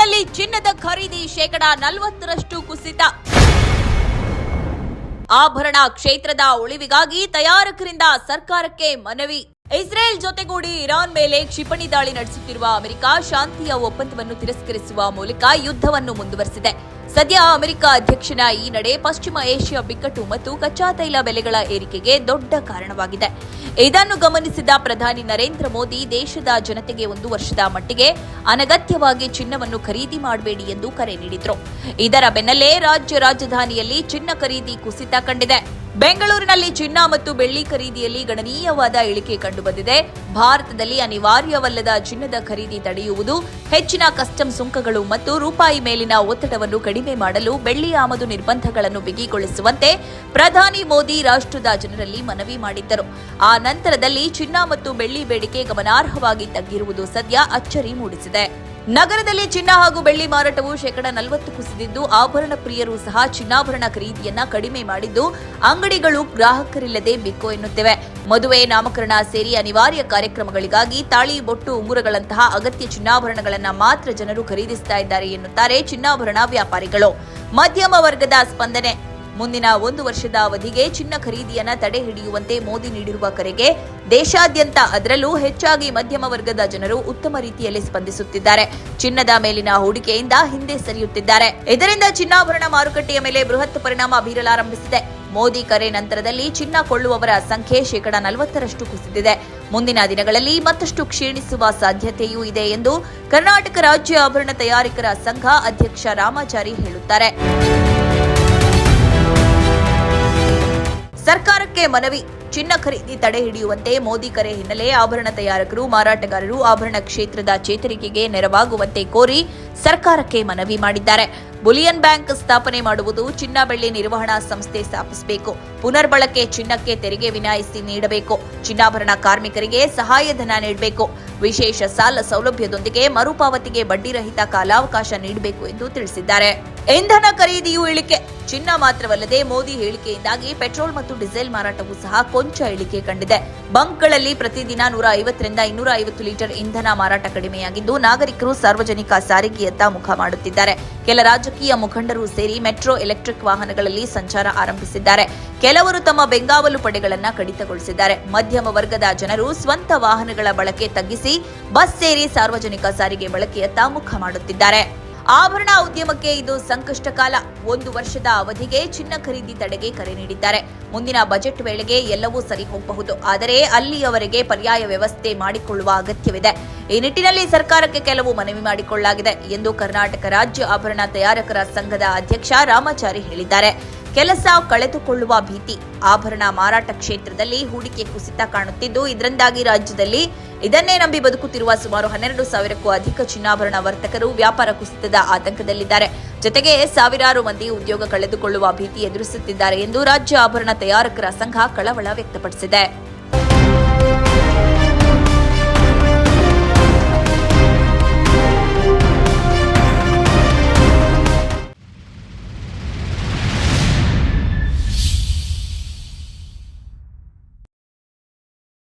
ಬೆಂಗಳೂರಿನಲ್ಲಿ ಚಿನ್ನದ ಖರೀದಿ 40% ಕುಸಿತ. ಆಭರಣ ಕ್ಷೇತ್ರದ ಉಳಿವಿಗಾಗಿ ತಯಾರಕರಿಂದ ಸರ್ಕಾರಕ್ಕೆ ಮನವಿ. ಇಸ್ರೇಲ್ ಜೊತೆಗೂಡಿ ಇರಾನ್ ಮೇಲೆ ಕ್ಷಿಪಣಿ ದಾಳಿ ನಡೆಸುತ್ತಿರುವ ಅಮೆರಿಕ ಶಾಂತಿಯ ಒಪ್ಪಂದವನ್ನು ತಿರಸ್ಕರಿಸುವ ಮೂಲಕ ಯುದ್ಧವನ್ನು ಮುಂದುವರೆಸಿದೆ. ಸದ್ಯ ಅಮೆರಿಕ ಅಧ್ಯಕ್ಷನ ಈ ನಡೆ ಪಶ್ಚಿಮ ಏಷ್ಯಾ ಬಿಕ್ಕಟ್ಟು ಮತ್ತು ಕಚ್ಚಾ ತೈಲ ಬೆಲೆಗಳ ಏರಿಕೆಗೆ ದೊಡ್ಡ ಕಾರಣವಾಗಿದೆ. ಇದನ್ನು ಗಮನಿಸಿದ ಪ್ರಧಾನಿ ನರೇಂದ್ರ ಮೋದಿ ದೇಶದ ಜನತೆಗೆ 1 ವರ್ಷದ ಮಟ್ಟಿಗೆ ಅನಗತ್ಯವಾಗಿ ಚಿನ್ನವನ್ನು ಖರೀದಿ ಮಾಡಬೇಡಿ ಎಂದು ಕರೆ ನೀಡಿದ್ರು. ಇದರ ಬೆನ್ನಲ್ಲೇ ರಾಜ್ಯ ರಾಜಧಾನಿಯಲ್ಲಿ ಚಿನ್ನ ಖರೀದಿ ಕುಸಿತ ಕಂಡಿದೆ. ಬೆಂಗಳೂರಿನಲ್ಲಿ ಚಿನ್ನ ಮತ್ತು ಬೆಳ್ಳಿ ಖರೀದಿಯಲ್ಲಿ ಗಣನೀಯವಾದ ಇಳಿಕೆ ಕಂಡುಬಂದಿದೆ. ಭಾರತದಲ್ಲಿ ಅನಿವಾರ್ಯವಲ್ಲದ ಚಿನ್ನದ ಖರೀದಿ ತಡೆಯುವುದು, ಹೆಚ್ಚಿನ ಕಸ್ಟಮ್ ಸುಂಕಗಳು ಮತ್ತು ರೂಪಾಯಿ ಮೇಲಿನ ಒತ್ತಡವನ್ನು ಕಡಿಮೆ ಮಾಡಲು ಬೆಳ್ಳಿ ಆಮದು ನಿರ್ಬಂಧಗಳನ್ನು ಬಿಗಿಗೊಳಿಸುವಂತೆ ಪ್ರಧಾನಿ ಮೋದಿ ರಾಷ್ಟ್ರದ ಜನರಲ್ಲಿ ಮನವಿ ಮಾಡಿದ್ದರು. ಆ ನಂತರದಲ್ಲಿ ಚಿನ್ನ ಮತ್ತು ಬೆಳ್ಳಿ ಬೇಡಿಕೆ ಗಮನಾರ್ಹವಾಗಿ ತಗ್ಗಿರುವುದು ಸದ್ಯ ಅಚ್ಚರಿ ಮೂಡಿಸಿದೆ. ನಗರದಲ್ಲಿ ಚಿನ್ನ ಹಾಗೂ ಬೆಳ್ಳಿ ಮಾರಾಟವು 40% ಕುಸಿದಿದ್ದು, ಆಭರಣ ಪ್ರಿಯರು ಸಹ ಚಿನ್ನಾಭರಣ ಖರೀದಿಯನ್ನ ಕಡಿಮೆ ಮಾಡಿದ್ದು, ಅಂಗಡಿಗಳು ಗ್ರಾಹಕರಿಲ್ಲದೆ ಬಿಕೋ ಎನ್ನುತ್ತಿವೆ. ಮದುವೆ, ನಾಮಕರಣ ಸೇರಿ ಅನಿವಾರ್ಯ ಕಾರ್ಯಕ್ರಮಗಳಿಗಾಗಿ ತಾಳಿ, ಬೊಟ್ಟು, ಉಂಗುರಗಳಂತಹ ಅಗತ್ಯ ಚಿನ್ನಾಭರಣಗಳನ್ನು ಮಾತ್ರ ಜನರು ಖರೀದಿಸ್ತಾ ಇದ್ದಾರೆ ಎನ್ನುತ್ತಾರೆ ಚಿನ್ನಾಭರಣ ವ್ಯಾಪಾರಿಗಳು. ಮಧ್ಯಮ ವರ್ಗದ ಸ್ಪಂದನೆ. ಮುಂದಿನ 1 ವರ್ಷದ ಅವಧಿಗೆ ಚಿನ್ನ ಖರೀದಿಯನ್ನ ತಡೆ ಹಿಡಿಯುವಂತೆ ಮೋದಿ ನೀಡಿರುವ ಕರೆಗೆ ದೇಶಾದ್ಯಂತ, ಅದರಲ್ಲೂ ಹೆಚ್ಚಾಗಿ ಮಧ್ಯಮ ವರ್ಗದ ಜನರು ಉತ್ತಮ ರೀತಿಯಲ್ಲಿ ಸ್ಪಂದಿಸುತ್ತಿದ್ದಾರೆ. ಚಿನ್ನದ ಮೇಲಿನ ಹೂಡಿಕೆಯಿಂದ ಹಿಂದೆ ಸರಿಯುತ್ತಿದ್ದಾರೆ. ಇದರಿಂದ ಚಿನ್ನಾಭರಣ ಮಾರುಕಟ್ಟೆಯ ಮೇಲೆ ಬೃಹತ್ ಪರಿಣಾಮ ಬೀರಲಾರಂಭಿಸಿದೆ. ಮೋದಿ ಕರೆ ನಂತರದಲ್ಲಿ ಚಿನ್ನ ಕೊಳ್ಳುವವರ ಸಂಖ್ಯೆ 40% ಕುಸಿದಿದೆ. ಮುಂದಿನ ದಿನಗಳಲ್ಲಿ ಮತ್ತಷ್ಟು ಕ್ಷೀಣಿಸುವ ಸಾಧ್ಯತೆಯೂ ಇದೆ ಎಂದು ಕರ್ನಾಟಕ ರಾಜ್ಯ ಆಭರಣ ತಯಾರಕರ ಸಂಘ ಅಧ್ಯಕ್ಷ ರಾಮಾಚಾರಿ ಹೇಳುತ್ತಾರೆ. ಸರ್ಕಾರಕ್ಕೆ ಮನವಿ. ಚಿನ್ನ ಖರೀದಿ ತಡೆ ಹಿಡಿಯುವಂತೆ ಮೋದಿ ಕರೆ ಹಿನ್ನೆಲೆ ಆಭರಣ ತಯಾರಕರು, ಮಾರಾಟಗಾರರು ಆಭರಣ ಕ್ಷೇತ್ರದ ಚೇತರಿಕೆಗೆ ನೆರವಾಗುವಂತೆ ಕೋರಿ ಸರ್ಕಾರಕ್ಕೆ ಮನವಿ ಮಾಡಿದ್ದಾರೆ. ಬುಲಿಯನ್ ಬ್ಯಾಂಕ್ ಸ್ಥಾಪನೆ ಮಾಡುವುದು, ಚಿನ್ನ ಬೆಳ್ಳಿ ನಿರ್ವಹಣಾ ಸಂಸ್ಥೆ ಸ್ಥಾಪಿಸಬೇಕು, ಪುನರ್ಬಳಕೆ ಚಿನ್ನಕ್ಕೆ ತೆರಿಗೆ ವಿನಾಯಿತಿ ನೀಡಬೇಕು, ಚಿನ್ನಾಭರಣ ಕಾರ್ಮಿಕರಿಗೆ ಸಹಾಯಧನ ನೀಡಬೇಕು, ವಿಶೇಷ ಸಾಲ ಸೌಲಭ್ಯದೊಂದಿಗೆ ಮರುಪಾವತಿಗೆ ಬಡ್ಡಿರಹಿತ ಕಾಲಾವಕಾಶ ನೀಡಬೇಕು ಎಂದು ತಿಳಿಸಿದ್ದಾರೆ. ಇಂಧನ ಖರೀದಿಯೂ ಇಳಿಕೆ. ಚಿನ್ನ ಮಾತ್ರವಲ್ಲದೆ ಮೋದಿ ಹೇಳಿಕೆಯಿಂದಾಗಿ ಪೆಟ್ರೋಲ್ ಮತ್ತು ಡೀಸೆಲ್ ಮಾರಾಟವೂ ಸಹ ಕೊಂಚ ಇಳಿಕೆ ಕಂಡಿದೆ. ಬಂಕ್ಗಳಲ್ಲಿ ಪ್ರತಿದಿನ 150 ರಿಂದ 250 ಲೀಟರ್ ಇಂಧನ ಮಾರಾಟ ಕಡಿಮೆಯಾಗಿದ್ದು, ನಾಗರಿಕರು ಸಾರ್ವಜನಿಕ ಸಾರಿಗೆಯತ್ತ ಮುಖ ಮಾಡುತ್ತಿದ್ದಾರೆ. ಕೆಲ ರಾಜಕೀಯ ಮುಖಂಡರು ಸೇರಿ ಮೆಟ್ರೋ, ಎಲೆಕ್ಟ್ರಿಕ್ ವಾಹನಗಳಲ್ಲಿ ಸಂಚಾರ ಆರಂಭಿಸಿದ್ದಾರೆ. ಕೆಲವರು ತಮ್ಮ ಬೆಂಗಾವಲು ಪಡೆಗಳನ್ನು ಕಡಿತಗೊಳಿಸಿದ್ದಾರೆ. ಮಧ್ಯಮ ವರ್ಗದ ಜನರು ಸ್ವಂತ ವಾಹನಗಳ ಬಳಕೆ ತಗ್ಗಿಸಿ ಬಸ್ ಸೇರಿ ಸಾರ್ವಜನಿಕ ಸಾರಿಗೆ ಬಳಕೆಯತ್ತ ಮುಖ ಮಾಡುತ್ತಿದ್ದಾರೆ. ಆಭರಣ ಉದ್ಯಮಕ್ಕೆ ಇದು ಸಂಕಷ್ಟ ಕಾಲ. 1 ವರ್ಷದ ಅವಧಿಗೆ ಚಿನ್ನ ಖರೀದಿ ತಡೆಗೆ ಕರೆ ನೀಡಿದ್ದಾರೆ. ಮುಂದಿನ ಬಜೆಟ್ ವೇಳೆಗೆ ಎಲ್ಲವೂ ಸರಿ ಹೋಗಬಹುದು, ಆದರೆ ಅಲ್ಲಿಯವರೆಗೆ ಪರ್ಯಾಯ ವ್ಯವಸ್ಥೆ ಮಾಡಿಕೊಳ್ಳುವ ಅಗತ್ಯವಿದೆ. ಈ ನಿಟ್ಟಿನಲ್ಲಿ ಸರ್ಕಾರಕ್ಕೆ ಕೆಲವು ಮನವಿ ಮಾಡಿಕೊಳ್ಳಲಾಗಿದೆ ಎಂದು ಕರ್ನಾಟಕ ರಾಜ್ಯ ಆಭರಣ ತಯಾರಕರ ಸಂಘದ ಅಧ್ಯಕ್ಷ ರಾಮಾಚಾರಿ ಹೇಳಿದ್ದಾರೆ. ಕೆಲಸ ಕಳೆದುಕೊಳ್ಳುವ ಭೀತಿ. ಆಭರಣ ಮಾರಾಟ ಕ್ಷೇತ್ರದಲ್ಲಿ ಹೂಡಿಕೆ ಕುಸಿತ ಕಾಣುತ್ತಿದ್ದು, ಇದರಿಂದಾಗಿ ರಾಜ್ಯದಲ್ಲಿ ಇದನ್ನೇ ನಂಬಿ ಬದುಕುತ್ತಿರುವ ಸುಮಾರು 12,000ಕ್ಕೂ ಅಧಿಕ ಚಿನ್ನಾಭರಣ ವರ್ತಕರು ವ್ಯಾಪಾರ ಕುಸಿತದ ಆತಂಕದಲ್ಲಿದ್ದಾರೆ. ಜೊತೆಗೆ ಸಾವಿರಾರು ಮಂದಿ ಉದ್ಯೋಗ ಕಳೆದುಕೊಳ್ಳುವ ಭೀತಿ ಎದುರಿಸುತ್ತಿದ್ದಾರೆ ಎಂದು ರಾಜ್ಯ ಆಭರಣ ತಯಾರಕರ ಸಂಘ ಕಳವಳ ವ್ಯಕ್ತಪಡಿಸಿದೆ.